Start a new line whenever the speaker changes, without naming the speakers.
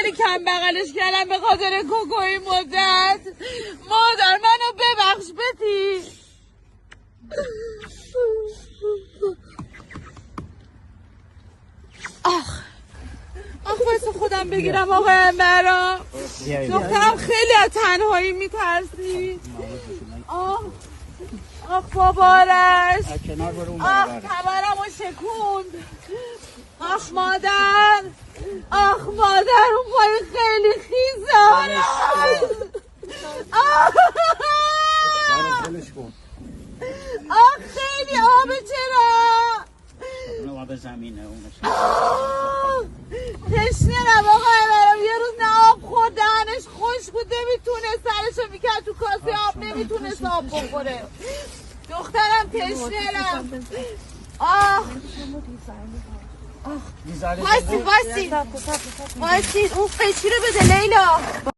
خیلی کم بغلش کردم به خاطر کوکوی مدت. مادر منو ببخش بتی. آخ واسه خودم بگیرم آقای امبرا. دخترم خیلی از تنهایی میترسی. آخ بابارش. آخ کمرمو شکوند. آخ مادر اون پای خیلی خیزه. آخ خیلی آبه چرا؟
اونو آب زمینه
تشنرم آقای برم. یه روز نه آب خورد دهنش خوش بود نمیتونه سرشو میکرد تو کاسه آب نمیتونست آب بخوره. دخترم تشنرم. وایسید اون قیچی رو بده لیلا.